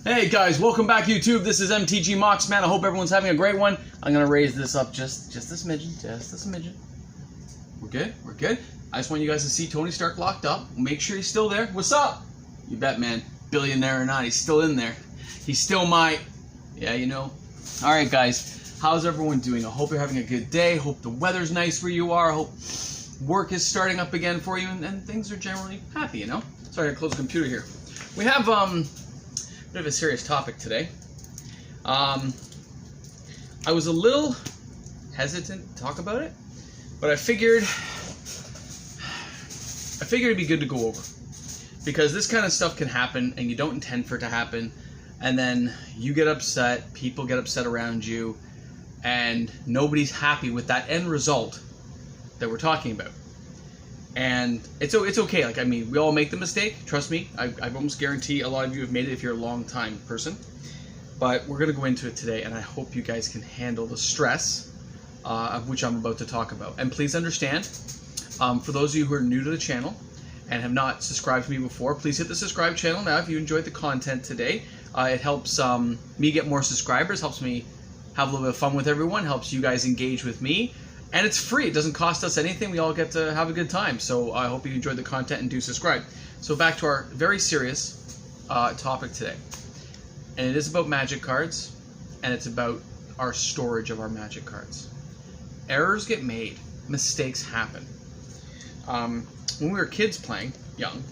Hey guys, welcome back YouTube. This is MTG Mox, man. I hope everyone's having a great one. I'm gonna raise this up just a smidgen. We're good? We're good? I just want you guys to see Tony Stark locked up. Make sure he's still there. What's up? You bet, man. Billionaire or not, he's still in there. He's still my... Yeah, you know. Alright guys, how's everyone doing? I hope you're having a good day. Hope the weather's nice where you are. Hope work is starting up again for you and things are generally happy, you know? Sorry, I closed the computer here. We have, bit of a serious topic today. I was a little hesitant to talk about it, but I figured it'd be good to go over, because this kind of stuff can happen and you don't intend for it to happen, and then you get upset, people get upset around you, and nobody's happy with that end result that we're talking about. And it's okay. Like, I mean, we all make the mistake. Trust me. I almost guarantee a lot of you have made it if you're a long-time person. But we're going to go into it today, and I hope you guys can handle the stress of which I'm about to talk about. And please understand, for those of you who are new to the channel and have not subscribed to me before, please hit the subscribe channel now if you enjoyed the content today. It helps me get more subscribers, helps me have a little bit of fun with everyone, helps you guys engage with me. And it's free. It doesn't cost us anything. We all get to have a good time. So I hope you enjoyed the content and do subscribe. So back to our very serious topic today. And it is about Magic cards. And it's about our storage of our Magic cards. Errors get made. Mistakes happen. When we were kids playing, young,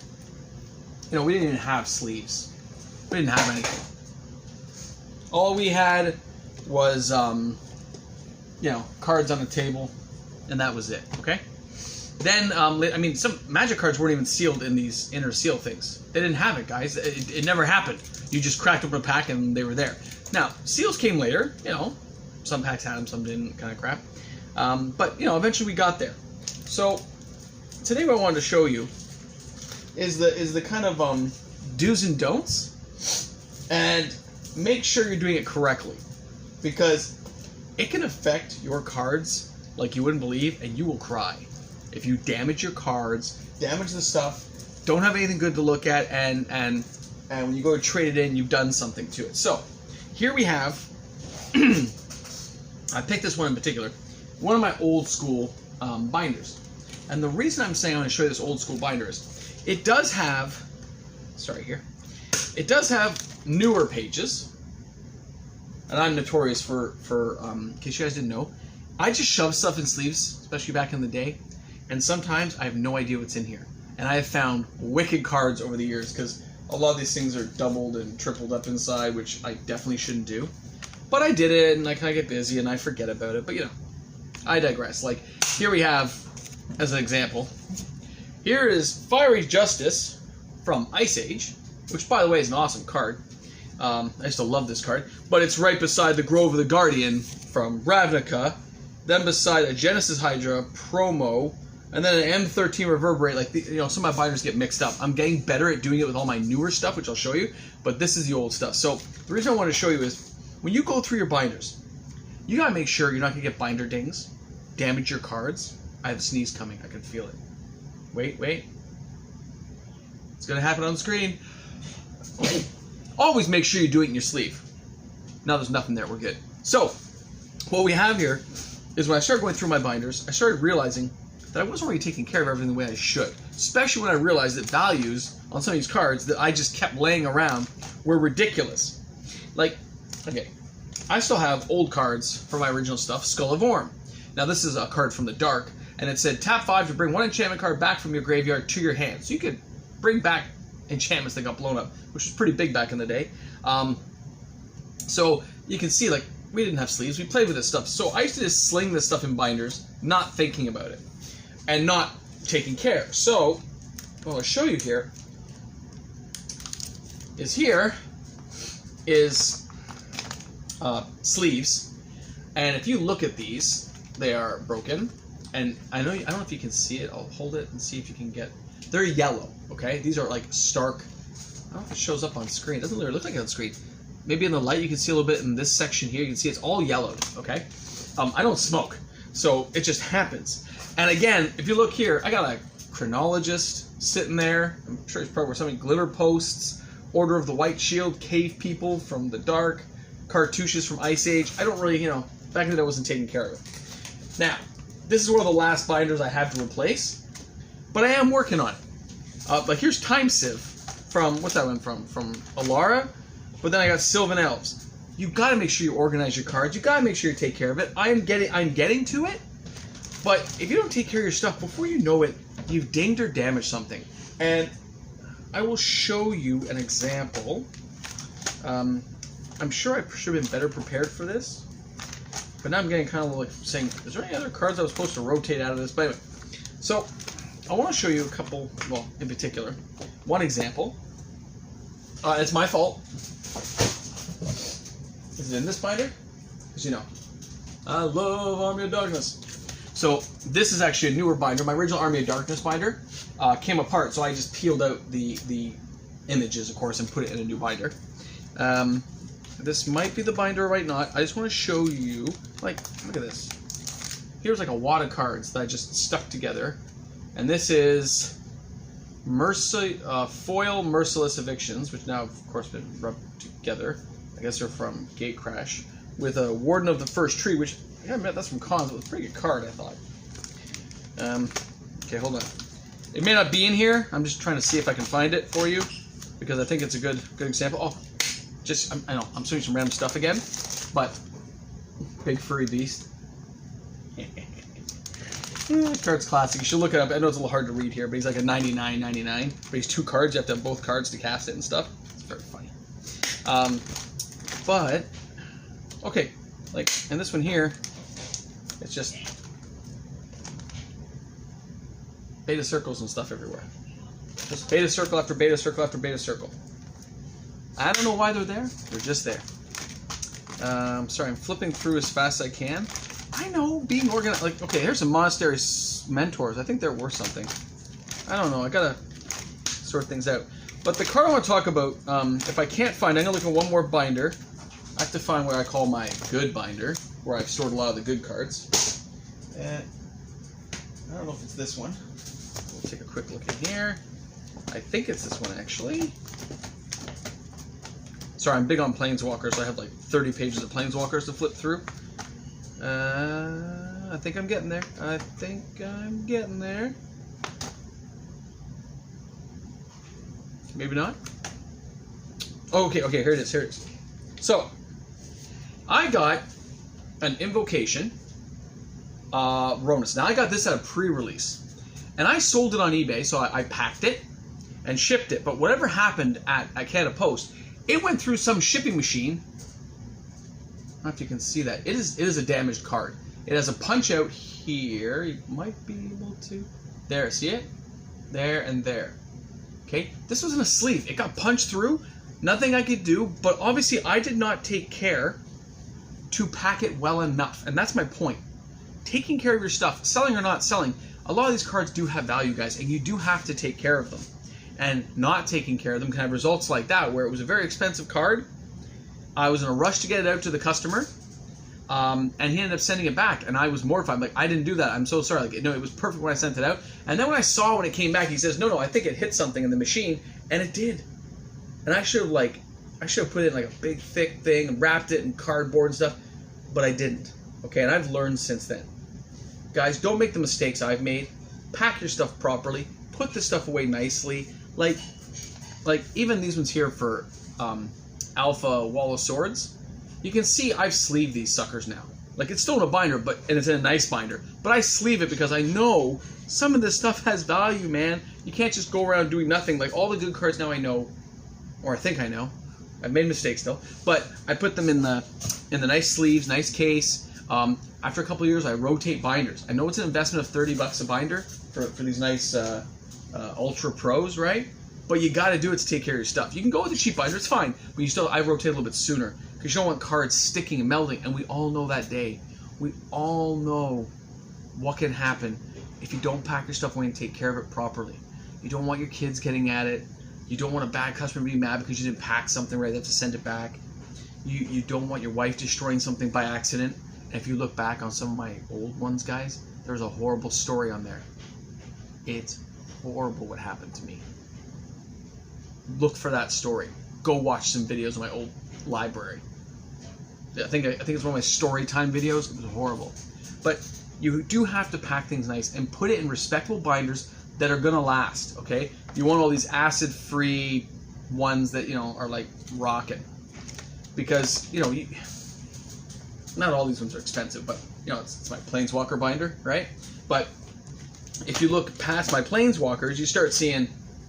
you know, we didn't even have sleeves. We didn't have anything. All we had was... you know, cards on the table, and that was it, okay? Then, I mean, some Magic cards weren't even sealed in these inner seal things. They didn't have it, guys. It never happened. You just cracked open a pack and they were there. Now, seals came later, you know. Some packs had them, some didn't, kind of crap. But, you know, eventually we got there. So, today what I wanted to show you is the kind of do's and don'ts, and make sure you're doing it correctly, because it can affect your cards like you wouldn't believe, and you will cry if you damage your cards, damage the stuff, don't have anything good to look at, and when you go to trade it in, you've done something to it. So here we have, I picked this one in particular, one of my old school binders. And the reason I'm saying I'm going to show you this old school binder is, it does have, it does have newer pages. And I'm notorious for in case you guys didn't know, I just shove stuff in sleeves, especially back in the day, and sometimes I have no idea what's in here. And I have found wicked cards over the years, because a lot of these things are doubled and tripled up inside, which I definitely shouldn't do. But I did it, and I kind of get busy, and I forget about it, but you know, I digress. Like, here we have, as an example, here is Fiery Justice from Ice Age, which, by the way, is an awesome card. I used to love this card, but it's right beside the Grove of the Guardian from Ravnica, then beside a Genesis Hydra promo, and then an M13 Reverberate. Like, you know, some of my binders get mixed up. I'm getting better at doing it with all my newer stuff, which I'll show you, but this is the old stuff. So the reason I want to show you is, when you go through your binders, you gotta make sure you're not gonna get binder dings, damage your cards. I have a sneeze coming. I can feel it. Wait. It's gonna happen on the screen. Always make sure you do it in your sleeve. Now there's nothing there, we're good. So, what we have here is, when I started going through my binders, I started realizing that I wasn't really taking care of everything the way I should. Especially when I realized that values on some of these cards that I just kept laying around were ridiculous. Like, okay, I still have old cards from my original stuff, Skull of Orm. Now this is a card from the Dark, and it said tap 5 to bring one enchantment card back from your graveyard to your hand. So you could bring back enchantments that got blown up, which was pretty big back in the day. So you can see, like, we didn't have sleeves, we played with this stuff. So I used to just sling this stuff in binders, not thinking about it, and not taking care. So what I'll show you here is sleeves, and if you look at these, they are broken, and I don't know if you can see it. I'll hold it and see if you can get. They're yellow, okay? These are like stark. I don't know if it shows up on screen. It doesn't really look like it on screen. Maybe in the light you can see a little bit in this section here. You can see it's all yellowed, okay? I don't smoke, so it just happens. And again, if you look here, I got a Chronologist sitting there. I'm sure it's probably something, Glimmer Posts, Order of the White Shield, Cave People from the Dark, Cartouches from Ice Age. I don't really, back in the day I wasn't taking care of it. Now, this is one of the last binders I have to replace, but I am working on it. Like here's Time Civ from, what's that one from? From Alara, but then I got Sylvan Elves. You gotta make sure you organize your cards. You gotta make sure you take care of it. I'm getting to it, but if you don't take care of your stuff, before you know it, you've dinged or damaged something. And I will show you an example. I'm sure I should have been better prepared for this, but now I'm getting kind of like saying, is there any other cards I was supposed to rotate out of this? But anyway, so I want to show you a couple, well, in particular, one example. It's my fault. Is it in this binder? Because I love Army of Darkness. So this is actually a newer binder. My original Army of Darkness binder came apart, so I just peeled out the images, of course, and put it in a new binder. This might be the binder, might not. I just want to show you, like, look at this. Here's like a wad of cards that I just stuck together, and this is Foil Merciless Evictions, which now, of course, been rubbed together. I guess they're from Gatecrash, with a Warden of the First Tree, which, I gotta admit, that's from Cons. It was a pretty good card, I thought. Okay, hold on. It may not be in here. I'm just trying to see if I can find it for you, because I think it's a good example. Oh, I know, I'm showing some random stuff again, but big furry beast. Card's classic. You should look it up. I know it's a little hard to read here, but he's like a 99.99. But he's 2 cards. You have to have both cards to cast it and stuff. It's very funny. But okay, like, and this one here, it's just beta circles and stuff everywhere. Just beta circle after beta circle after beta circle. I don't know why they're there. They're just there. Sorry, I'm flipping through as fast as I can. I know, being organized. Like, okay, here's some Monastery Mentors. I think they're worth something. I don't know. I gotta sort things out. But the card I want to talk about, if I can't find, I'm gonna look at one more binder. I have to find what I call my good binder, where I've stored a lot of the good cards. I don't know if it's this one. We'll take a quick look in here. I think it's this one, actually. Sorry, I'm big on Planeswalkers, so I have like 30 pages of Planeswalkers to flip through. I think I'm getting there. I think I'm getting there. Maybe not. Oh, okay, here it is, here it is. So, I got an Invocation Ronus. Now, I got this at a pre-release, and I sold it on eBay, so I packed it and shipped it. But whatever happened at Canada Post, it went through some shipping machine. I don't know if you can see that. It is a damaged card. It has a punch out here. You might be able to. There, see it? There and there. Okay, this was in a sleeve. It got punched through. Nothing I could do, but obviously I did not take care to pack it well enough. And that's my point. Taking care of your stuff, selling or not selling, a lot of these cards do have value, guys, and you do have to take care of them. And not taking care of them can have results like that, where it was a very expensive card. I was in a rush to get it out to the customer, and he ended up sending it back, and I was mortified. I'm like, I didn't do that. I'm so sorry. Like, no, it was perfect when I sent it out. And then when I saw when it came back, he says, no, I think it hit something in the machine, and it did. And I should have put it in like a big thick thing and wrapped it in cardboard and stuff, but I didn't. Okay, and I've learned since then. Guys, don't make the mistakes I've made. Pack your stuff properly. Put the stuff away nicely. Like even these ones here for Alpha Wall of Swords. You can see I've sleeved these suckers now. Like, it's still in a binder, and it's in a nice binder. But I sleeve it because I know some of this stuff has value, man. You can't just go around doing nothing. Like, all the good cards now I know, or I think I know. I've made mistakes still, but I put them in the nice sleeves, nice case. After a couple of years, I rotate binders. I know it's an investment of $30 a binder for these nice Ultra Pros, right? But you got to do it to take care of your stuff. You can go with a cheap binder, it's fine, but I rotate a little bit sooner because you don't want cards sticking and melting. And we all know that day. We all know what can happen if you don't pack your stuff away and take care of it properly. You don't want your kids getting at it. You don't want a bad customer being mad because you didn't pack something right. They have to send it back. You don't want your wife destroying something by accident. And if you look back on some of my old ones, guys, there's a horrible story on there. It's horrible what happened to me. Look for that story. go watch some videos of my old library. I think it's one of my story time videos. It was horrible. But you do have to pack things nice and put it in respectable binders that are gonna last, okay? You want all these acid-free ones that, you know, are like rocking. Because, you know, not all these ones are expensive, but, you know, it's my Planeswalker binder, right? But if you look past my Planeswalkers, you start seeing,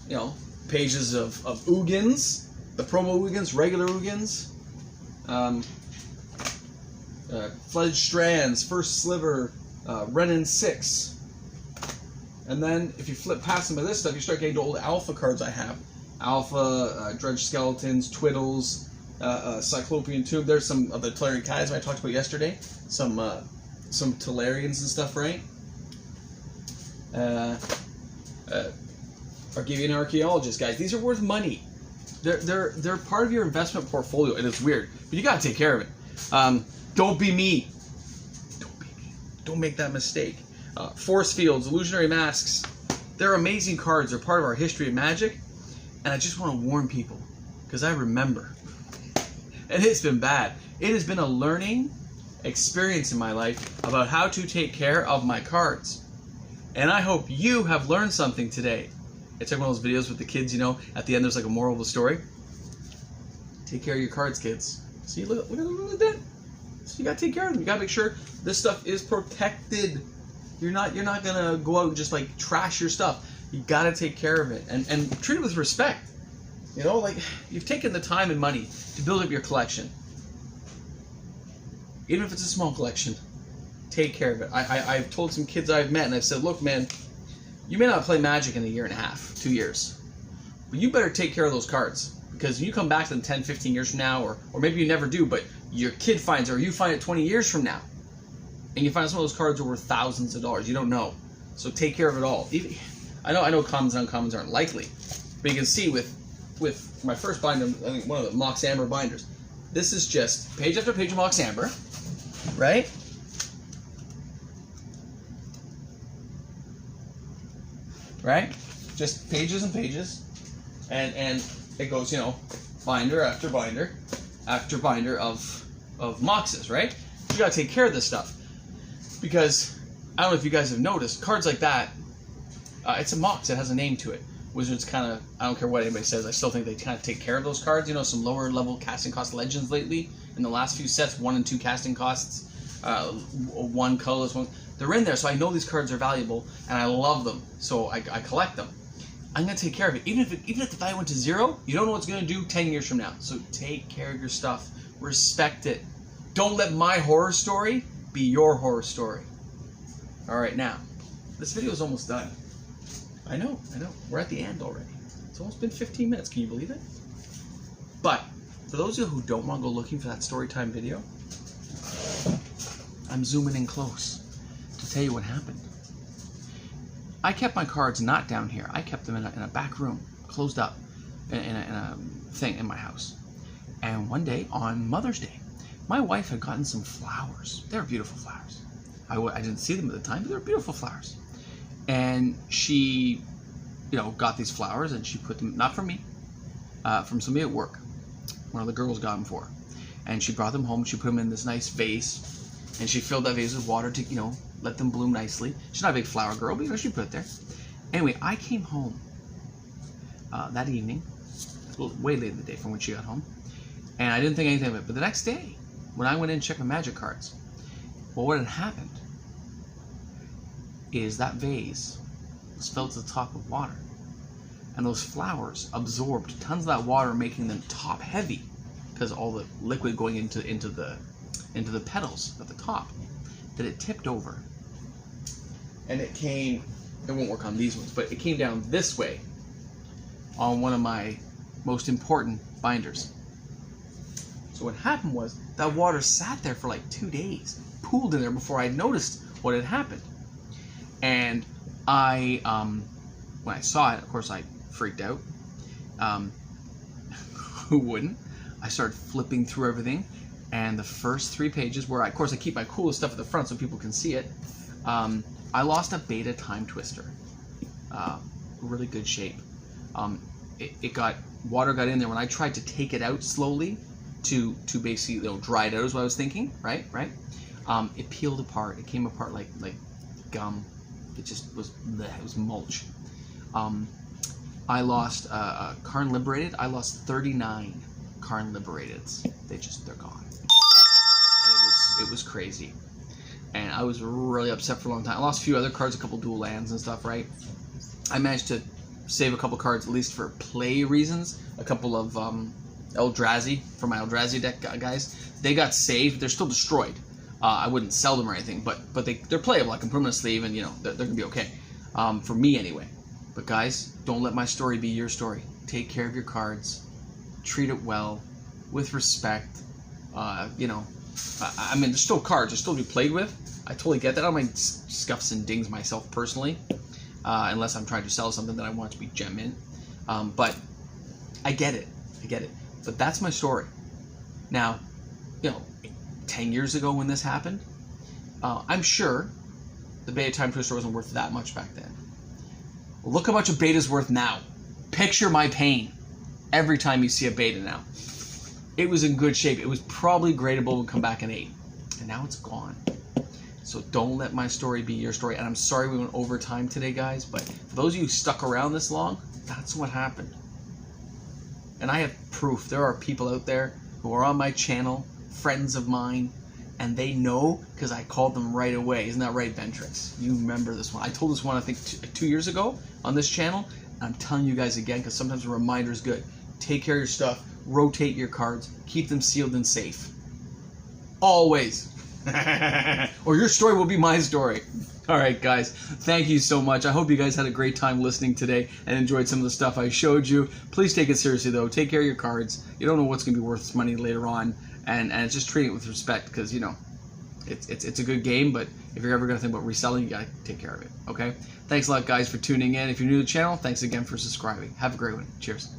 you know, pages of Ugins, the promo Ugins, regular Ugins, Fledged Strands, First Sliver, Renin 6. And then if you flip past some of this stuff, you start getting to old Alpha cards I have. Alpha, Dredge Skeletons, Twiddles, Cyclopean Tube. There's some of the Tolarian Chiasm I talked about yesterday. Some Tolarians and stuff, right? Argivian Archaeologist, guys. These are worth money. They're part of your investment portfolio, and it's weird, but you gotta take care of it. Don't be me. Don't be me. Don't make that mistake. Force Fields, Illusionary Masks. They're amazing cards. They're part of our history of Magic, and I just want to warn people because I remember, and it's been bad. It has been a learning experience in my life about how to take care of my cards, and I hope you have learned something today. It's like one of those videos with the kids, you know, at the end there's like a moral of the story. Take care of your cards, kids. See, look at that. So you gotta take care of them. You gotta make sure this stuff is protected. You're not gonna go out and just like trash your stuff. You gotta take care of it and treat it with respect. You know, like you've taken the time and money to build up your collection. Even if it's a small collection, take care of it. I've told some kids I've met and I've said, look, man, you may not play Magic in a year and a half, 2 years, but you better take care of those cards. Because when you come back to them 10, 15 years from now, or maybe you never do, but your kid finds it, or you find it 20 years from now, and you find some of those cards are worth thousands of dollars. You don't know. So take care of it all. I know commons and uncommons aren't likely, but you can see with my first binder, I think one of the Mox Amber binders, this is just page after page of Mox Amber, right? Right? Just pages and pages, and it goes, you know, binder after binder after binder of Moxes, right? You gotta take care of this stuff. Because, I don't know if you guys have noticed, cards like that, it's a Mox, it has a name to it. Wizards kind of, I don't care what anybody says, I still think they kind of take care of those cards. You know, some lower level casting cost legends lately, in the last few sets, 1 and 2 casting costs, 1 colorless, 1, they're in there, so I know these cards are valuable, and I love them, so I collect them. I'm going to take care of it. Even if the value went to 0, you don't know what it's going to do 10 years from now. So take care of your stuff. Respect it. Don't let my horror story be your horror story. All right, now, this video is almost done. I know. We're at the end already. It's almost been 15 minutes. Can you believe it? But for those of you who don't want to go looking for that story time video, I'm zooming in close to tell you what happened. I kept my cards not down here. I kept them in a back room, closed up, in a thing in my house. And one day, on Mother's Day, my wife had gotten some flowers. They were beautiful flowers. I didn't see them at the time, but they were beautiful flowers. And she, you know, got these flowers and she put them, not from me, from somebody at work. One of the girls got them for her. And she brought them home. She put them in this nice vase. And she filled that vase with water to, you know, let them bloom nicely. She's not a big flower girl, but you know, she put it there. Anyway, I came home that evening, way late in the day from when she got home, and I didn't think anything of it. But the next day, when I went in and checked my Magic cards, well, what had happened is that vase was filled to the top with water, and those flowers absorbed tons of that water, making them top heavy because all the liquid going into the petals at the top, that it tipped over. And it won't work on these ones, but it came down this way on one of my most important binders. So what happened was that water sat there for like 2 days, pooled in there before I noticed what had happened. And when I saw it, of course I freaked out. Who wouldn't? I started flipping through everything. And the first 3 pages, where of course I keep my coolest stuff at the front so people can see it, I lost a Beta Time Twister. Really good shape. It got water got in there. When I tried to take it out slowly to basically dry it out is what I was thinking, right? It peeled apart. It came apart like gum. It just was bleh, it was mulch. I lost Karn Liberated. I lost 39 Karn Liberateds. They're gone. And it was crazy. And I was really upset for a long time. I lost a few other cards, a couple dual lands and stuff, right? I managed to save a couple cards, at least for play reasons. A couple of Eldrazi, for my Eldrazi deck guys. They got saved. They're still destroyed. I wouldn't sell them or anything, but they're playable. I can put them in a sleeve, and they're going to be okay. For me, anyway. But guys, don't let my story be your story. Take care of your cards. Treat it well, with respect. I mean, there's still cards. They're still to be played with. I totally get that. I don't mind scuffs and dings myself personally, unless I'm trying to sell something that I want to be gem in. But I get it. But that's my story. Now, 10 years ago when this happened, I'm sure the Beta Time Twister wasn't worth that much back then. Look how much a beta's worth now. Picture my pain every time you see a beta now. It was in good shape. It was probably gradable and come back in 8. And now it's gone. So don't let my story be your story. And I'm sorry we went over time today, guys, but for those of you who stuck around this long, that's what happened. And I have proof. There are people out there who are on my channel, friends of mine, and they know because I called them right away. Isn't that right, Bentrix? You remember this one. I told this one, I think, 2 years ago on this channel. I'm telling you guys again because sometimes a reminder is good. Take care of your stuff. Rotate your cards. Keep them sealed and safe. Always. Or your story will be my story. All right, guys. Thank you so much. I hope you guys had a great time listening today and enjoyed some of the stuff I showed you. Please take it seriously, though. Take care of your cards. You don't know what's going to be worth money later on. And just treat it with respect because, it's a good game, but if you're ever going to think about reselling, you got to take care of it, okay? Thanks a lot, guys, for tuning in. If you're new to the channel, thanks again for subscribing. Have a great one. Cheers.